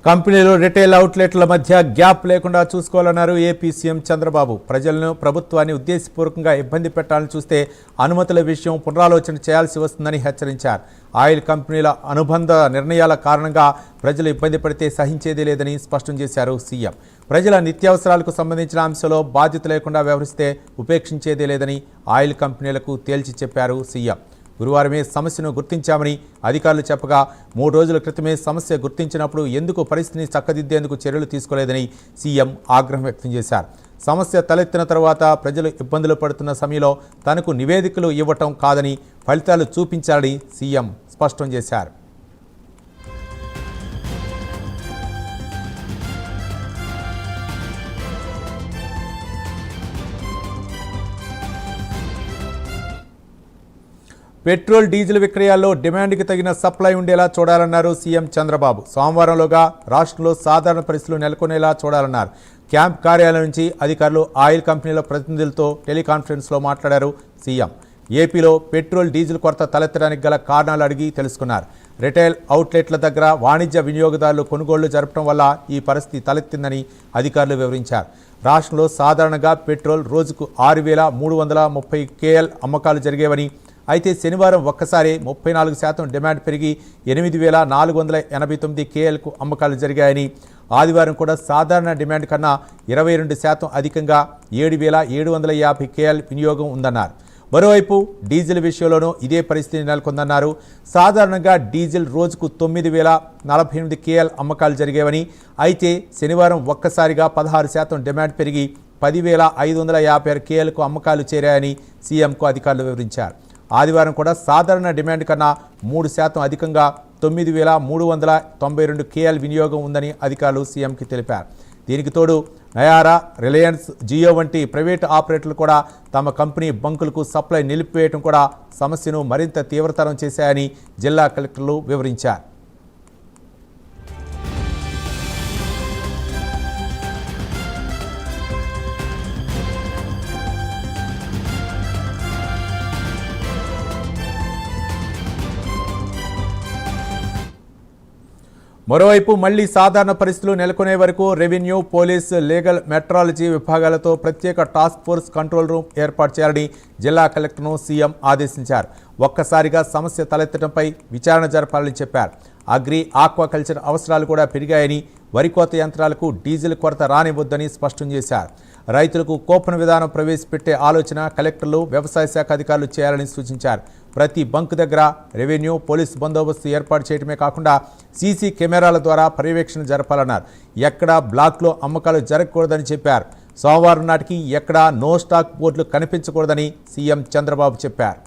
కంపెనీలు రిటైల్ అవుట్లెట్ల మధ్య గ్యాప్ లేకుండా చూసుకోవాలన్నారు ఏపీ సీఎం చంద్రబాబు. ప్రజలను ప్రభుత్వాన్ని ఉద్దేశపూర్వకంగా ఇబ్బంది పెట్టాలని చూస్తే అనుమతుల విషయం పునరాలోచన చేయాల్సి వస్తుందని హెచ్చరించారు. ఆయిల్ కంపెనీల అనుబంధ నిర్ణయాల కారణంగా ప్రజలు ఇబ్బంది పడితే సహించేదే లేదని స్పష్టం చేశారు సీఎం. ప్రజల నిత్యావసరాలకు సంబంధించిన అంశంలో బాధ్యత లేకుండా వ్యవహరిస్తే ఉపేక్షించేదే లేదని ఆయిల్ కంపెనీలకు తేల్చి చెప్పారు సీఎం. గురువారమే సమస్యను గుర్తించామని అధికారులు చెప్పగా 3 రోజుల క్రితమే సమస్య గుర్తించినప్పుడు ఎందుకు పరిస్థితిని చక్కదిద్దేందుకు చర్యలు తీసుకోలేదని సీఎం ఆగ్రహం వ్యక్తం చేశారు. సమస్య తలెత్తిన తర్వాత ప్రజలు ఇబ్బందులు పడుతున్న సమయంలో తనకు నివేదికలు ఇవ్వటం కాదని ఫలితాలు చూపించాలని సీఎం స్పష్టం చేశారు. పెట్రోల్ డీజిల్ విక్రయాల్లో డిమాండ్కి తగిన సప్లై ఉండేలా చూడాలన్నారు సీఎం చంద్రబాబు. సోమవారంలోగా రాష్ట్రంలో సాధారణ పరిస్థితులు నెలకొనేలా చూడాలన్నారు. క్యాంప్ కార్యాలయం నుంచి అధికారులు ఆయిల్ కంపెనీల ప్రతినిధులతో టెలికాన్ఫరెన్స్లో మాట్లాడారు సీఎం. ఏపీలో పెట్రోల్ డీజిల్ కొరత తలెత్తడానికి గల కారణాలు అడిగి తెలుసుకున్నారు. రిటైల్ అవుట్లెట్ల దగ్గర వాణిజ్య వినియోగదారులు కొనుగోళ్లు జరపడం వల్ల ఈ పరిస్థితి తలెత్తిందని అధికారులు వివరించారు. రాష్ట్రంలో సాధారణంగా పెట్రోల్ రోజుకు 6,330 KL అమ్మకాలు జరిగేవని, అయితే శనివారం ఒక్కసారి 34% డిమాండ్ పెరిగి 8,489 KLకు అమ్మకాలు జరిగాయని, ఆదివారం కూడా సాధారణ డిమాండ్ కన్నా 22% అధికంగా 7,750 KL వినియోగం ఉందన్నారు. మరోవైపు డీజిల్ విషయంలోనూ ఇదే పరిస్థితి నెలకొందన్నారు. సాధారణంగా డీజిల్ రోజుకు 9,048 KL అమ్మకాలు జరిగేవని, అయితే శనివారం ఒక్కసారిగా 16% డిమాండ్ పెరిగి 10,556 KLకు అమ్మకాలు చేరాయని సీఎంకు అధికారులు వివరించారు. ఆదివారం కూడా సాధారణ డిమాండ్ కన్నా 3% అధికంగా 9,392 KL వినియోగం ఉందని అధికారులు సీఎంకి తెలిపారు. దీనికి తోడు నయారా, రిలయన్స్, జియో వంటి ప్రైవేటు ఆపరేటర్లు కూడా తమ కంపెనీ బంకులకు సప్లై నిలిపివేయడం కూడా సమస్యను మరింత తీవ్రతరం చేశాయని జిల్లా కలెక్టర్లు వివరించారు. మరోవైపు మళ్లీ సాధారణ పరిస్థితులు నెలకొనే వరకు రెవెన్యూ, పోలీస్, లీగల్, మెట్రాలజీ విభాగాలతో ప్రత్యేక టాస్క్ ఫోర్స్ కంట్రోల్ రూమ్ ఏర్పాటు చేయాలని జిల్లా కలెక్టర్ను సీఎం ఆదేశించారు. ఒక్కసారిగా సమస్య తలెత్తడంపై విచారణ జరపాలని చెప్పారు. అగ్రి, ఆక్వాకల్చర్ అవసరాలు కూడా పెరిగాయని, వరి కోత యంత్రాలకు డీజిల్ కొరత రానివ్వొద్దని స్పష్టం చేశారు. రైతులకు కూపన్ విధానం ప్రవేశపెట్టే ఆలోచన కలెక్టర్లు, వ్యవసాయ శాఖ అధికారులు చేయాలని సూచించారు. ప్రతి బంక్ దగ్గర రెవెన్యూ, పోలీసు బందోబస్తు ఏర్పాటు చేయడమే కాకుండా సీసీ కెమెరాల ద్వారా పర్యవేక్షణ జరపాలన్నారు. ఎక్కడా బ్లాక్లో అమ్మకాలు జరగకూడదని చెప్పారు. సోమవారం నాటికి ఎక్కడా నో స్టాక్ బోర్డులు కనిపించకూడదని సీఎం చంద్రబాబు చెప్పారు.